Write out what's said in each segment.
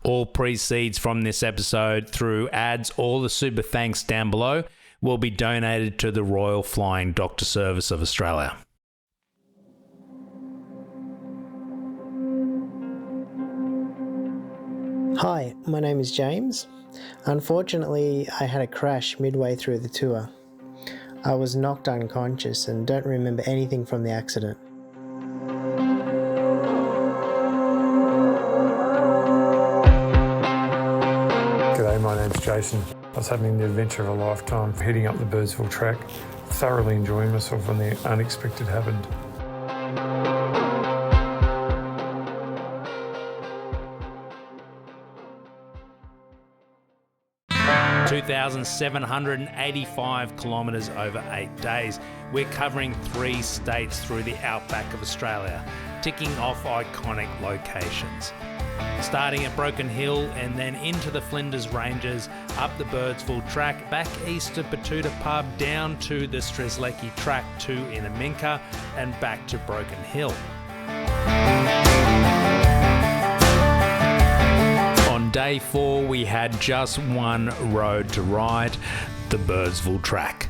All proceeds from this episode through ads or the super thanks down below will be donated to the Royal Flying Doctor Service of Australia. Hi, my name is James. Unfortunately, I had a crash midway through the tour. I was knocked unconscious and don't remember anything from the accident. G'day, my name's Jason. I was having the adventure of a lifetime heading up the Birdsville Track, thoroughly enjoying myself when the unexpected happened. 2,785 kilometres over 8 days. We're covering 3 states through the outback of Australia, ticking off iconic locations. Starting at Broken Hill and then into the Flinders Ranges, up the Birdsville Track, back east to Batuta Pub, down to the Strzelecki Track to Inaminka, and back to Broken Hill. On day 4, we had just one road to ride, the Birdsville Track.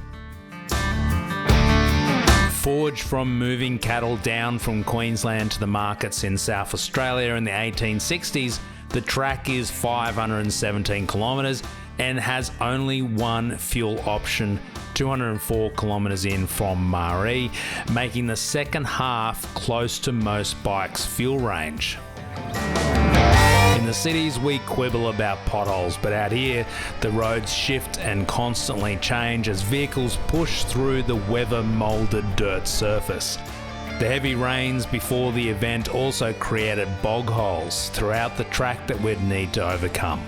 Forged from moving cattle down from Queensland to the markets in South Australia in the 1860s, the track is 517 kilometres and has only one fuel option, 204 kilometres in from Mungaranie, making the second half close to most bikes' fuel range. In the cities, we quibble about potholes, but out here, the roads shift and constantly change as vehicles push through the weather-moulded dirt surface. The heavy rains before the event also created bog holes throughout the track that we'd need to overcome.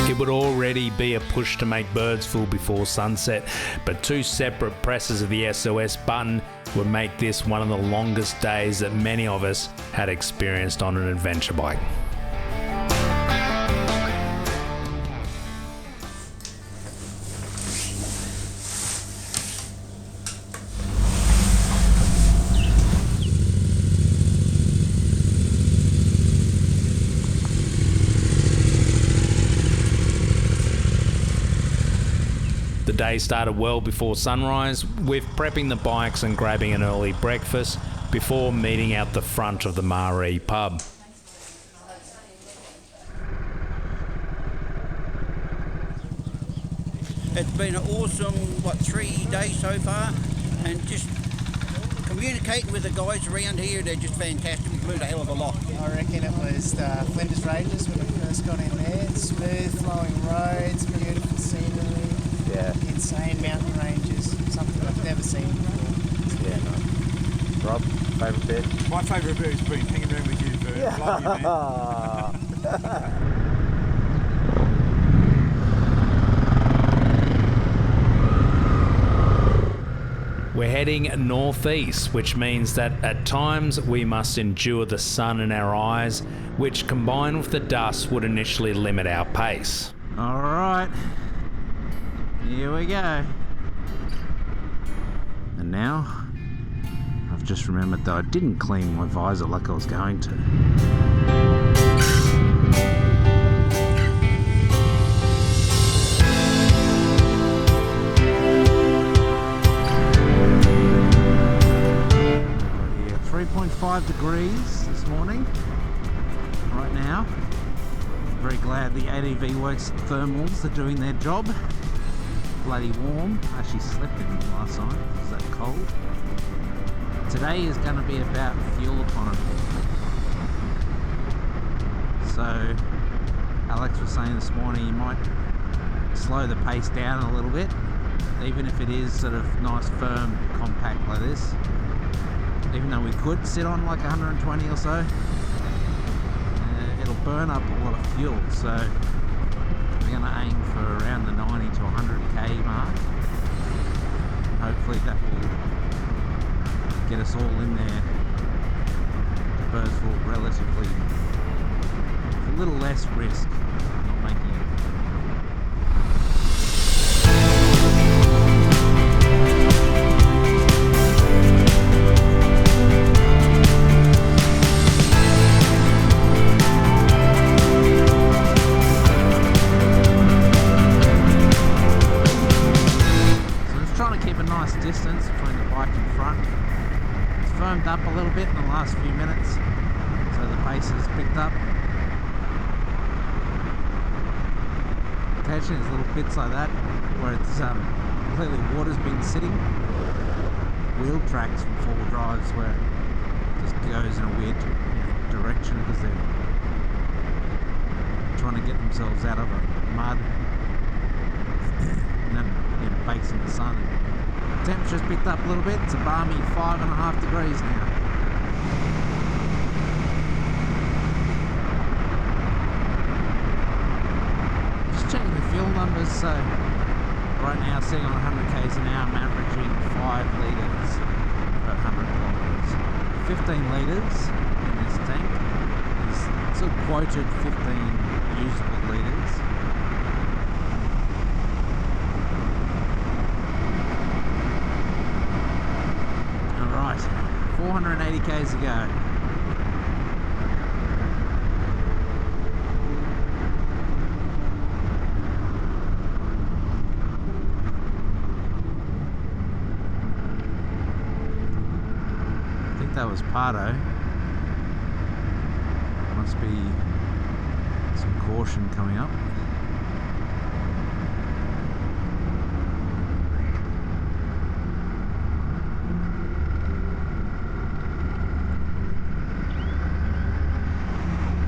It would already be a push to make Birdsville before sunset, but 2 separate presses of the SOS button would make this one of the longest days that many of us had experienced on an adventure bike. The day started well before sunrise, with prepping the bikes and grabbing an early breakfast before meeting out the front of the Mungaranie pub. It's been an awesome, 3 days so far, and just communicating with the guys around here, they're just fantastic. We've learned a hell of a lot. I reckon it was the Flinders Ranges when we first got in there. Smooth flowing roads, beautiful scenery, insane mountain ranges, something I've never seen before. Yeah, nice. Rob, favourite bit? My favourite bit has been hanging around with you, Bert. Love you, man. We're heading northeast, which means that at times we must endure the sun in our eyes, which combined with the dust would initially limit our pace. Alright, here we go. And now, I've just remembered that I didn't clean my visor like I was going to. Yeah, 3.5 degrees this morning, right now. Very glad the ADV Works thermals are doing their job. Bloody warm. I actually slept in them last night. It was that cold. Today is going to be about fuel economy. So, Alex was saying this morning you might slow the pace down a little bit, even if it is sort of nice, firm, compact like this. Even though we could sit on like 120 or so, it'll burn up a lot of fuel. So we're going to aim for around the 90 to 100k mark. Hopefully that will get us all in there to Birdsville relatively with a little less risk not making it. picked up. Occasionally there's little bits like that where it's completely water's been sitting. Wheel tracks from 4-wheel drives where it just goes in a weird direction because they're trying to get themselves out of the mud and then it bakes in the sun. The temperature's picked up a little bit. It's a balmy 5.5 degrees now. Just checking the fuel numbers. So right now sitting on 100 k's an hour, I'm averaging 5 litres per 100 kilometres. 15 litres in this tank is still quoted 15 usable litres. Alright, 480 k's to go. That was Pardo. Must be some caution coming up.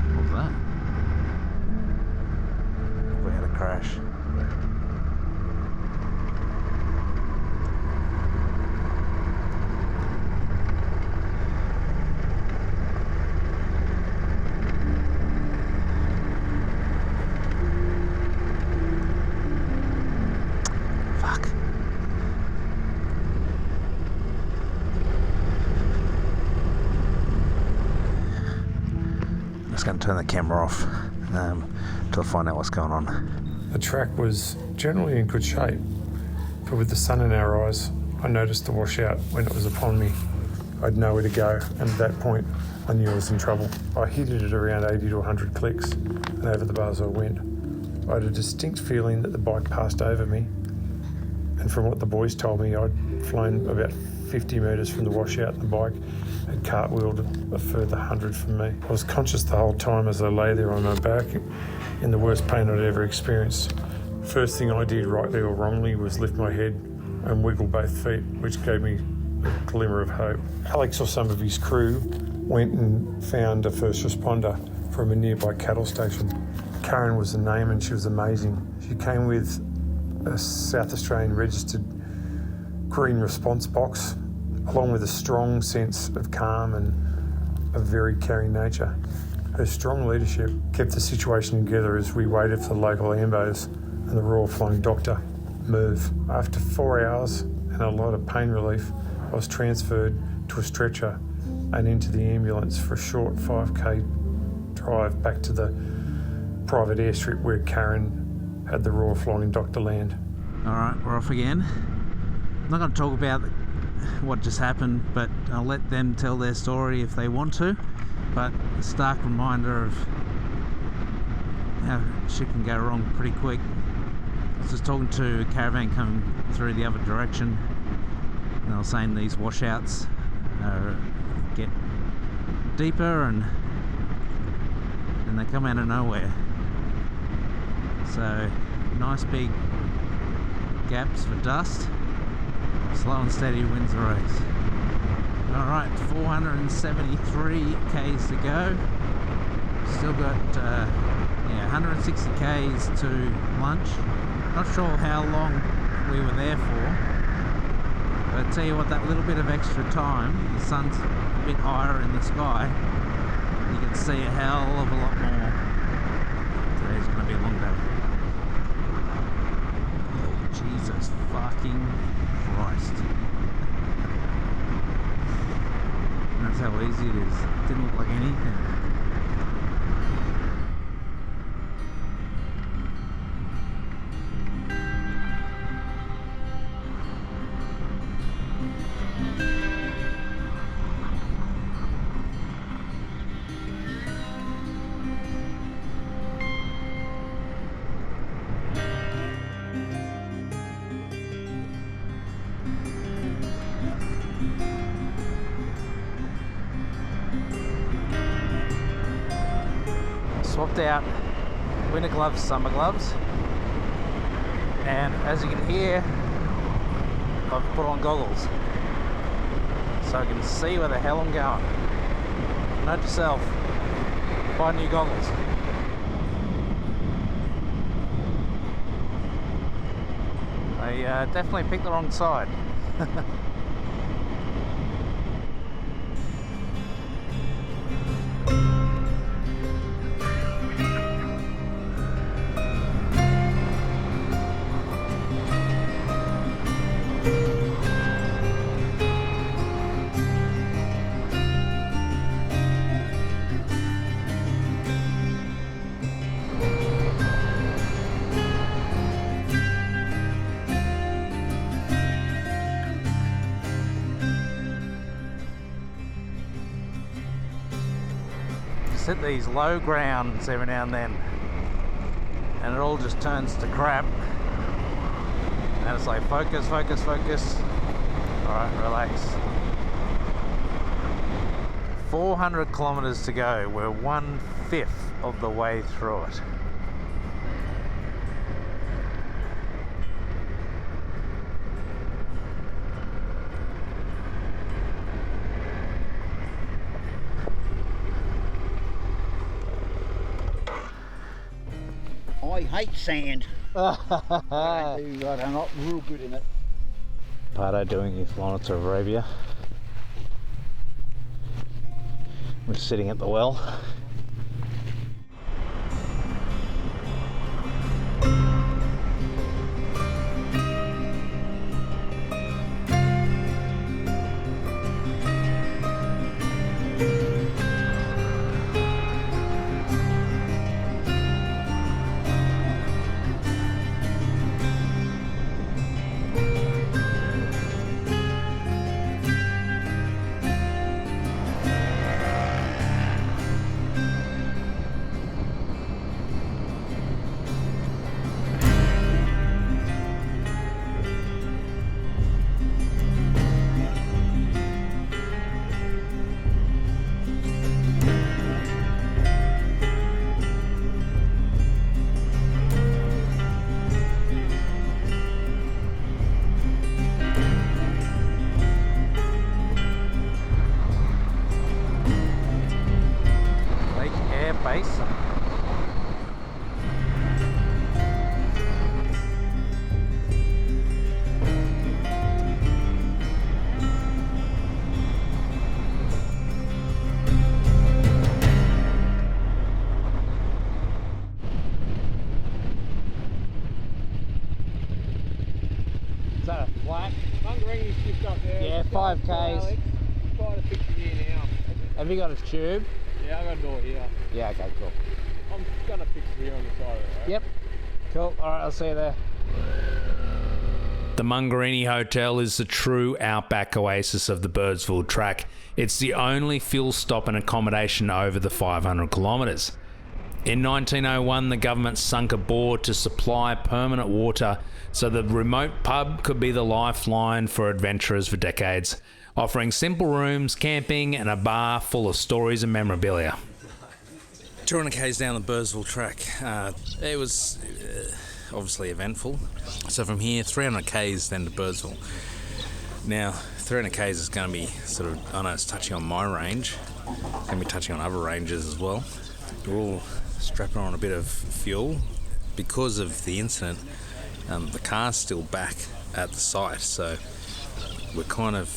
What was that? We had a crash. Going to turn the camera off till I find out what's going on. The track was generally in good shape, but with the sun in our eyes, I noticed the washout when it was upon me. I had nowhere to go, and at that point, I knew I was in trouble. I hit it at around 80 to 100 clicks, and over the bars I went. I had a distinct feeling that the bike passed over me, and from what the boys told me, I'd flown about 50 metres from the washout, and the bike had cartwheeled a further 100 from me. I was conscious the whole time as I lay there on my back in the worst pain I'd ever experienced. First thing I did, rightly or wrongly, was lift my head and wiggle both feet, which gave me a glimmer of hope. Alex or some of his crew went and found a first responder from a nearby cattle station. Karen was the name and she was amazing. She came with a South Australian registered green response box, along with a strong sense of calm and a very caring nature. Her strong leadership kept the situation together as we waited for the local ambos and the Royal Flying Doctor move. After 4 hours and a lot of pain relief, I was transferred to a stretcher and into the ambulance for a short 5k drive back to the private airstrip where Karen had the Royal Flying Doctor land. Alright, we're off again. I'm not going to talk about what just happened, but I'll let them tell their story if they want to. But a stark reminder of how shit can go wrong pretty quick. I was just talking to a caravan coming through the other direction, and they were saying these washouts get deeper and they come out of nowhere. So nice big gaps for dust. Slow and steady wins the race. Alright, 473 k's to go. Still got 160 k's to lunch. Not sure how long we were there for, but I tell you what, that little bit of extra time, the sun's a bit higher in the sky, you can see a hell of a lot more. Today's going to be a long day. Oh, Jesus fucking Christ. That's how easy it is. It didn't look like anything. swapped out winter gloves, summer gloves, and as you can hear, I've put on goggles so I can see where the hell I'm going. Note to self, buy new goggles. I definitely picked the wrong side. Hit these low grounds every now and then, and it all just turns to crap, and it's like focus, focus, focus. Alright, relax. 400 kilometers to go. We're 1/5 of the way through it. I hate sand. I'm not real good in it. Pardo doing his monitor of Arabia. We're sitting at the well. Is that a flat? Mungaranie's just up there. Yeah, 5 Ks. Try to fix it here now. Have you got a tube? Yeah, I got a door here. Yeah, okay, cool. I'm gonna fix it here on the side of it, right? Yep. Cool. Alright, I'll see you there. The Mungaranie Hotel is the true outback oasis of the Birdsville Track. It's the only fuel stop and accommodation over the 500 kilometres. In 1901, the government sunk a bore to supply permanent water so the remote pub could be the lifeline for adventurers for decades, offering simple rooms, camping and a bar full of stories and memorabilia. 200 k's down the Birdsville Track. It was obviously eventful. So from here, 300 k's then to Birdsville. Now, 300 k's is going to be sort of, I know it's touching on my range, it's going to be touching on other ranges as well. We're all strapping on a bit of fuel. Because of the incident, the car's still back at the site, so we're kind of,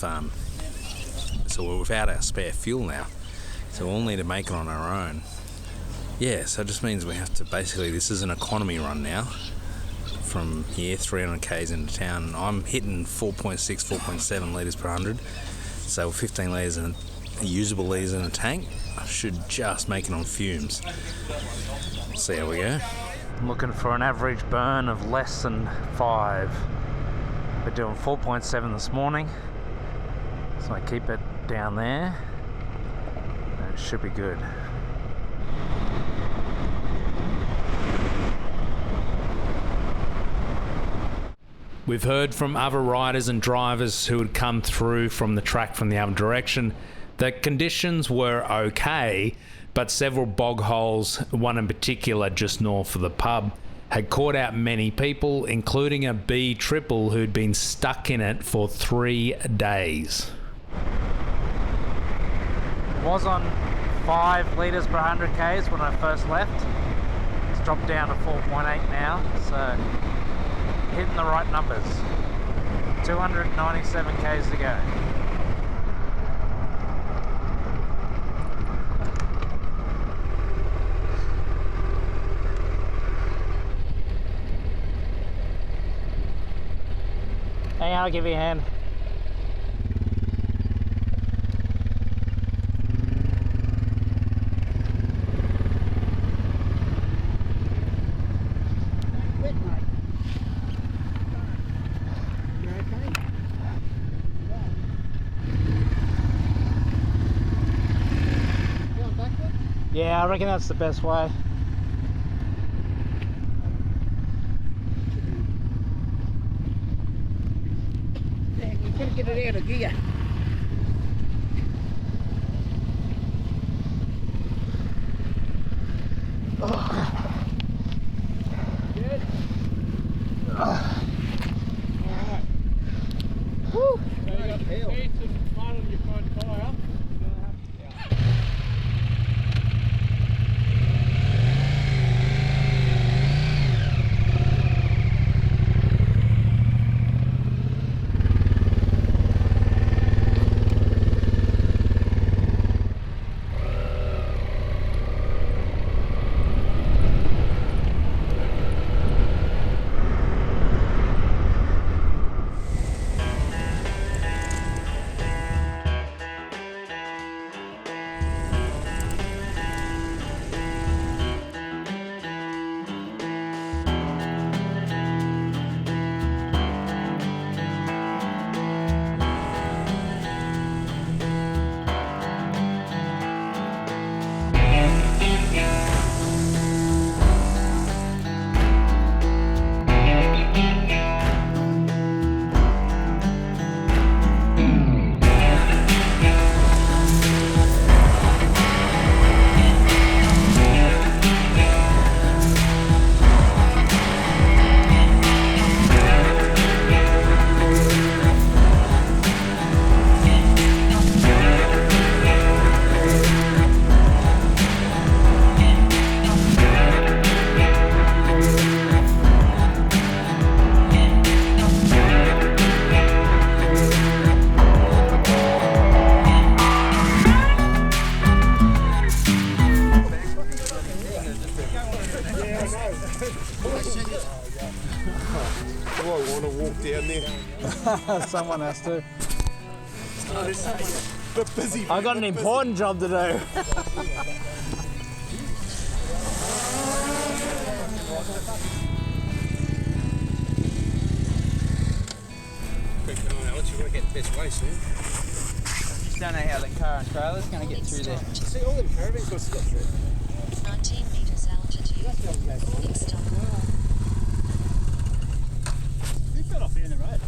so we're without our spare fuel now. So we'll need to make it on our own. Yeah, so it just means we have to basically, this is an economy run now. From here, 300 k's into town. I'm hitting 4.6, 4.7 litres per 100. So 15 litres and usable litres in a tank, I should just make it on fumes. See how we go. I'm looking for an average burn of less than 5. We're doing 4.7 this morning, so I keep it down there and it should be good. We've heard from other riders and drivers who had come through from the track from the other direction that conditions were okay, but several bog holes, one in particular just north of the pub, had caught out many people, including a B triple who'd been stuck in it for 3 days. Was on 5 litres per 100 k's when I first left. It's dropped down to 4.8 now, so hitting the right numbers. 297 k's to go. Hang on, I'll give you a hand. Yeah, I reckon that's the best way. You can't get it out of gear. Good. Woo! You got heat and mud on your front tyre. Someone has to. I got an important job to do. You want to get the best way soon. Just don't know how the car and trailer's going to get through there. See, all them caravans got to get through. 19 metres altitude. Next stop. Who fell off the end of the road?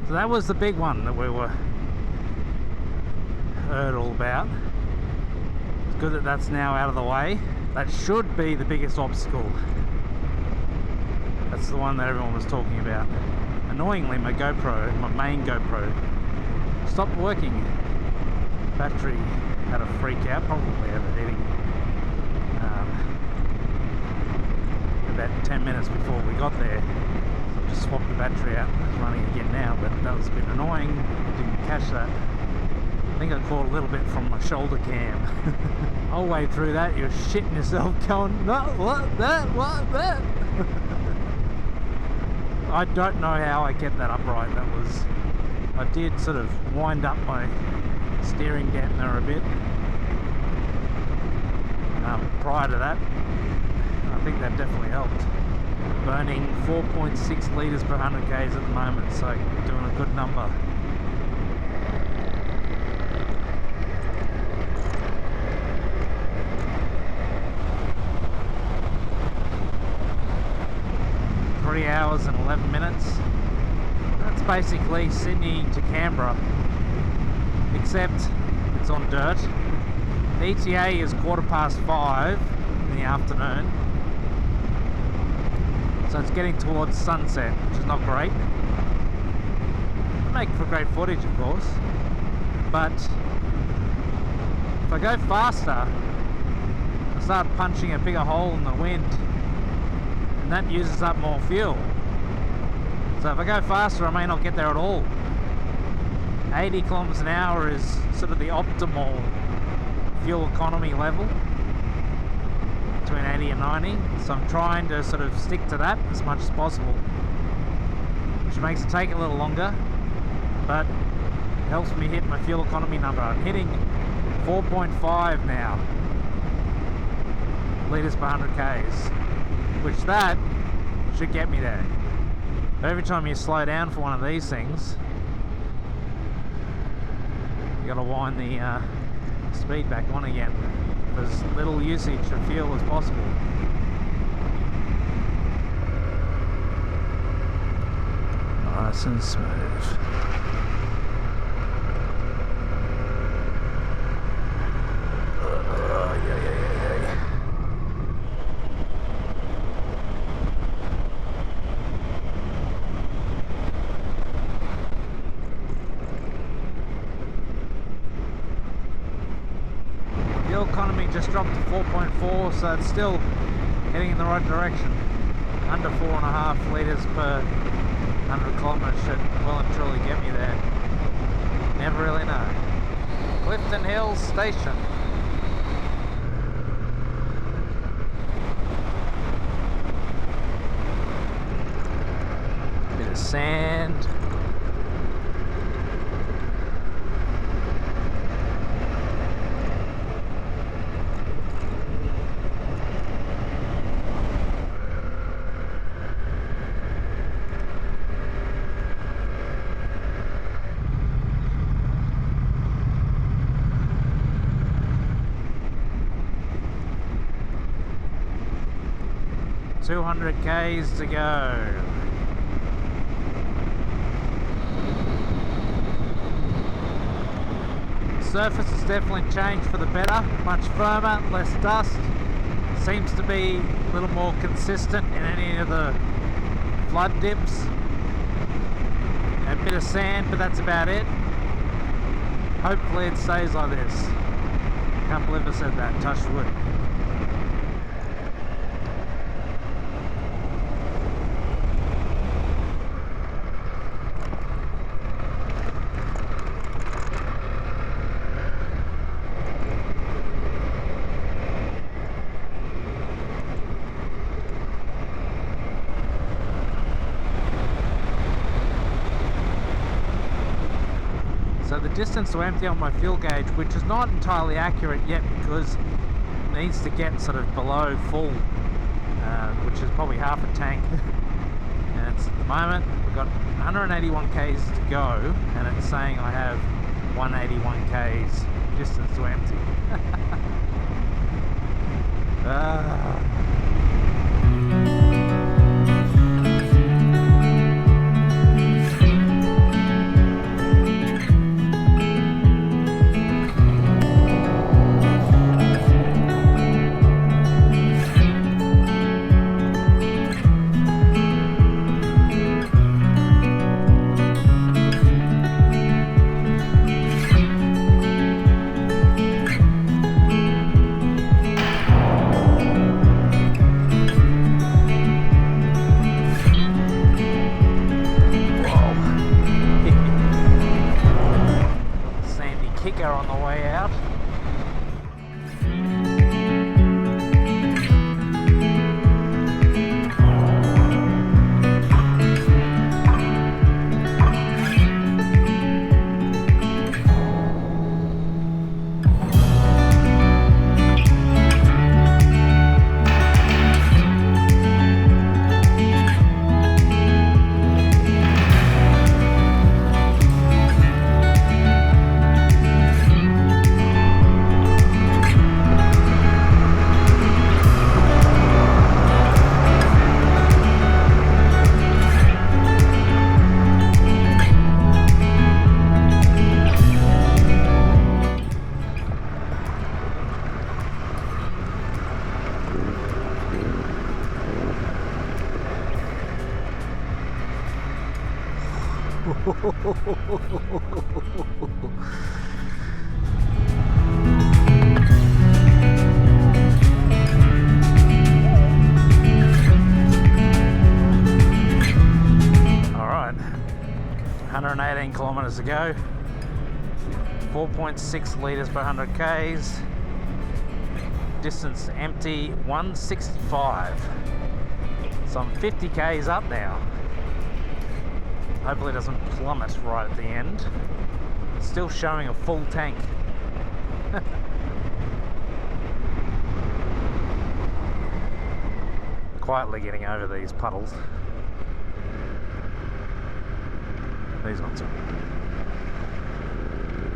So that was the big one that we were heard all about. It's good that that's now out of the way. That should be the biggest obstacle. That's the one that everyone was talking about. Annoyingly, my main GoPro, stopped working. Battery had a freak out, probably overheating. About 10 minutes before we got there. So just swapped the battery out. It's running again now, but that was a bit annoying. Didn't catch that. I think I caught a little bit from my shoulder cam. All the way through that, you're shitting yourself going, no, what, that, what, that? I don't know how I kept that upright. I did sort of wind up my steering dampener a bit prior to that. I think that definitely helped. Burning 4.6 litres per 100 k's at the moment, so doing a good number. 3 hours and 11 minutes. That's basically Sydney to Canberra, except it's on dirt. The ETA is 5:15 in the afternoon, so it's getting towards sunset, which is not great. It'll make for great footage, of course, but if I go faster, I start punching a bigger hole in the wind, and that uses up more fuel. So if I go faster, I may not get there at all. 80 kilometers an hour is sort of the optimal fuel economy level, between 80 and 90. So I'm trying to sort of stick to that as much as possible, which makes it take a little longer, but it helps me hit my fuel economy number. I'm hitting 4.5 now litres per 100 k's, which that should get me there. But every time you slow down for one of these things, you got to wind the speed back on again for as little usage of fuel as possible. Nice and smooth. Just dropped to 4.4, so it's still heading in the right direction. Under 4.5 litres per 100 kilometres should well and truly get me there. Never really know. Clifton Hills Station. Bit of sand. $200 k's to go. The surface has definitely changed for the better, much firmer, less dust. Seems to be a little more consistent in any of the flood dips. A bit of sand, but that's about it. Hopefully it stays like this. Can't believe I said that, touch wood. So the distance to empty on my fuel gauge, which is not entirely accurate yet because it needs to get sort of below full, which is probably half a tank. And it's, at the moment we've got 181 k's to go, and it's saying I have 181 k's distance to empty. On the way out. Alright, 118 kilometres to go, 4.6 litres per 100 k's, distance empty 165, so I'm 50 k's up now. Hopefully it doesn't plummet right at the end. It's still showing a full tank. Quietly getting over these puddles. These ones are...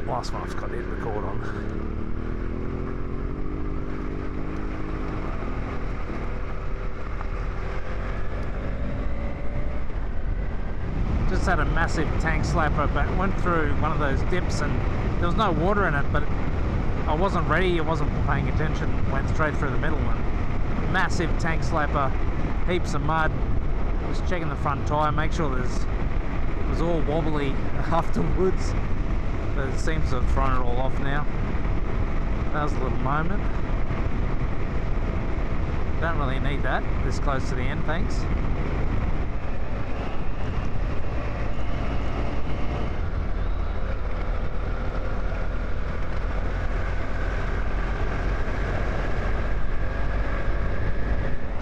Last one I've got to hit record on. Just had a massive tank slapper, but went through one of those dips and there was no water in it, but I wasn't ready, I wasn't paying attention, went straight through the middle and massive tank slapper, heaps of mud. Just checking the front tyre, make sure it was all wobbly afterwards, but it seems to have thrown it all off now. That was a little moment. Don't really need that this close to the end, thanks.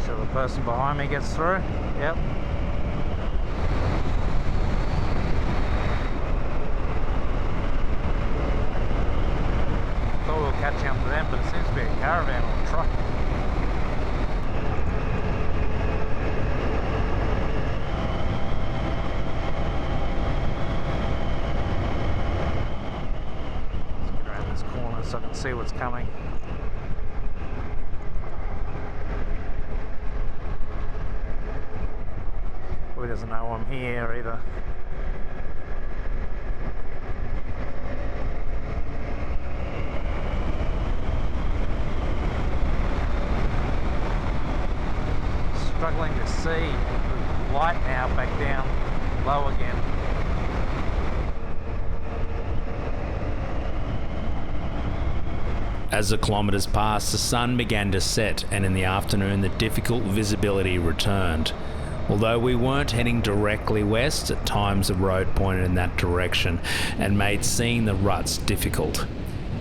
So the person behind me gets through. Yep. Thought we were catching up to them, but it seems to be a caravan or a truck. Let's get around this corner so I can see what's coming. Probably doesn't know I'm here either. Struggling to see the light now back down low again. As the kilometres passed, the sun began to set, and in the afternoon the difficult visibility returned. Although we weren't heading directly west, at times the road pointed in that direction and made seeing the ruts difficult.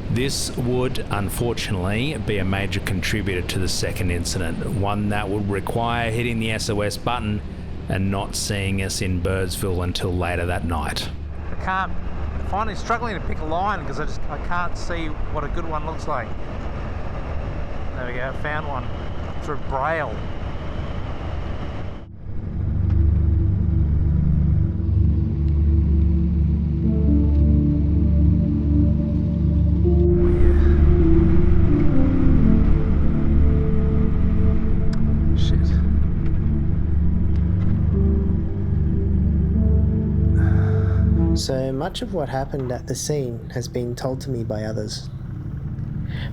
This would, unfortunately, be a major contributor to the second incident, one that would require hitting the SOS button and not seeing us in Birdsville until later that night. I'm finally struggling to pick a line because I can't see what a good one looks like. There we go, found one through Braille. So much of what happened at the scene has been told to me by others.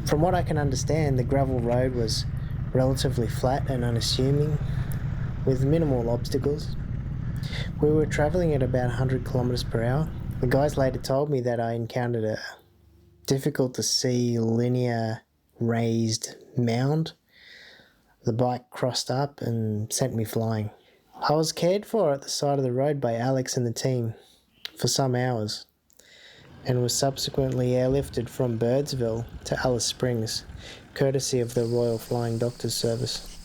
From what I can understand, the gravel road was relatively flat and unassuming, with minimal obstacles. We were travelling at about 100 kilometres per hour. The guys later told me that I encountered a difficult to see linear raised mound. The bike crossed up and sent me flying. I was cared for at the side of the road by Alex and the team for some hours, and was subsequently airlifted from Birdsville to Alice Springs, courtesy of the Royal Flying Doctors Service.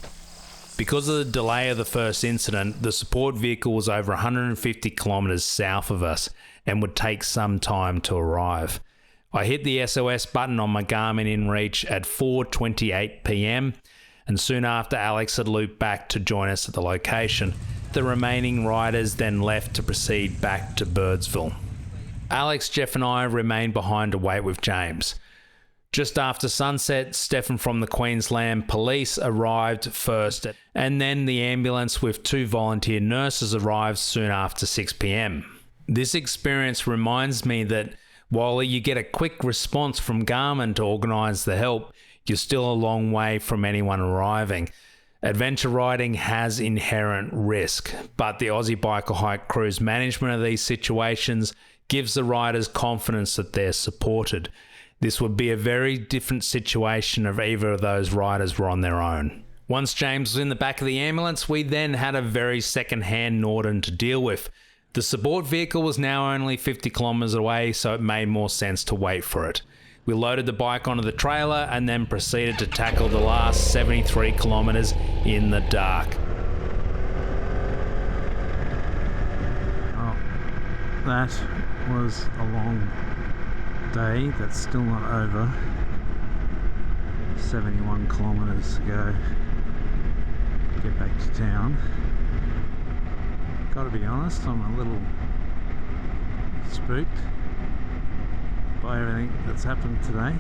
Because of the delay of the first incident, the support vehicle was over 150 kilometres south of us and would take some time to arrive. I hit the SOS button on my Garmin InReach at 4:28 p.m, and soon after Alex had looped back to join us at the location, the remaining riders then left to proceed back to Birdsville. Alex, Jeff and I remained behind to wait with James. Just after sunset, Stefan from the Queensland Police arrived first, and then the ambulance with 2 volunteer nurses arrived soon after 6 p.m. This experience reminds me that while you get a quick response from Garmin to organise the help, you're still a long way from anyone arriving. Adventure riding has inherent risk, but the Aussie Biker Hike crew's management of these situations gives the riders confidence that they're supported. This would be a very different situation if either of those riders were on their own. Once James was in the back of the ambulance, we then had a very second-hand Norden to deal with. The support vehicle was now only 50 kilometres away, so it made more sense to wait for it. We loaded the bike onto the trailer and then proceeded to tackle the last 73 kilometres in the dark. Oh, that was a long day. That's still not over. 71 kilometres to go. Get back to town. Gotta be honest, I'm a little spooked by everything that's happened today.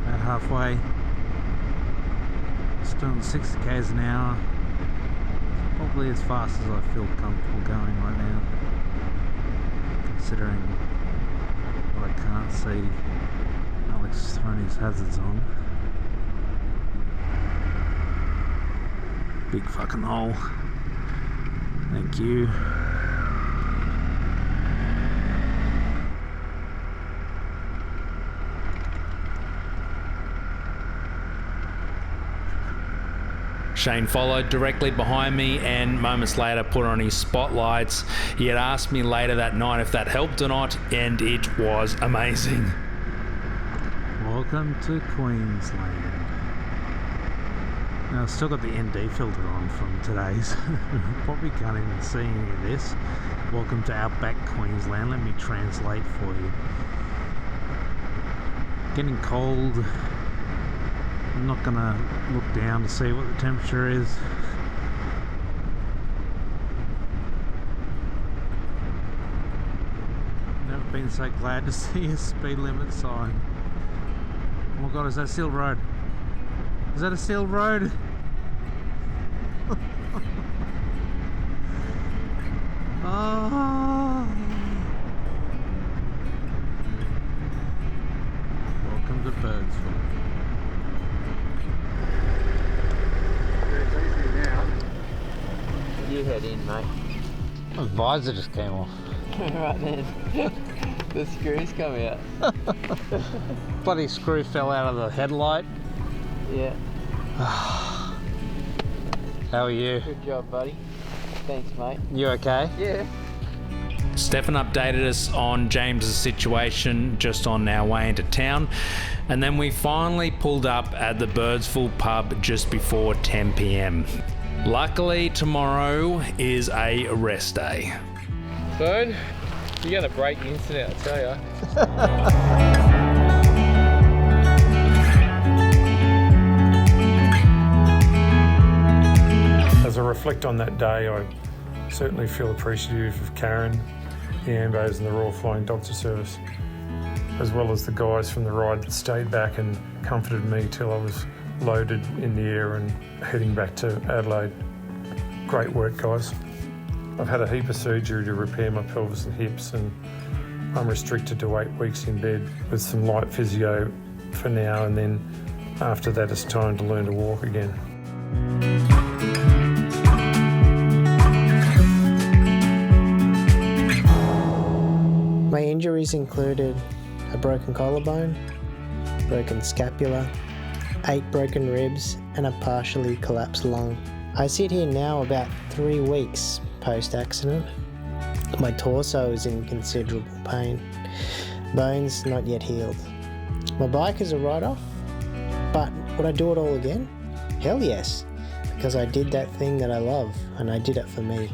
About halfway, just doing 60 k's an hour, probably as fast as I feel comfortable going right now, considering what I can't see Alex throwing his hazards on. Big fucking hole. Thank you. Shane followed directly behind me and moments later put on his spotlights. He had asked me later that night if that helped or not, and it was amazing. Welcome to Queensland. Now I've still got the ND filter on from today's. Probably can't even see any of this. Welcome to Outback Queensland. Let me translate for you. Getting cold. I'm not gonna look down to see what the temperature is. Never been so glad to see a speed limit sign. Oh my god, is that a sealed road? Is that a sealed road? Oh. Welcome to Birdsville. You head in, mate. The visor just came off. Right then. The screws come out. Bloody screw fell out of the headlight. Yeah. How are you? Good job, buddy. Thanks, mate. You okay? Yeah. Stefan updated us on James's situation just on our way into town, and then we finally pulled up at the Birdsville pub just before 10 p.m. Luckily, tomorrow is a rest day. Bird, you're gonna break the internet, I tell ya. As I reflect on that day, I certainly feel appreciative of Karen, the Ambos and the Royal Flying Doctor Service, as well as the guys from the ride that stayed back and comforted me till I was loaded in the air and heading back to Adelaide. Great work, guys. I've had a heap of surgery to repair my pelvis and hips, and I'm restricted to 8 weeks in bed with some light physio for now, and then after that it's time to learn to walk again. My injuries included a broken collarbone, broken scapula, 8 broken ribs, and a partially collapsed lung. I sit here now about 3 weeks post-accident. My torso is in considerable pain. Bones not yet healed. My bike is a write-off, but would I do it all again? Hell yes, because I did that thing that I love, and I did it for me.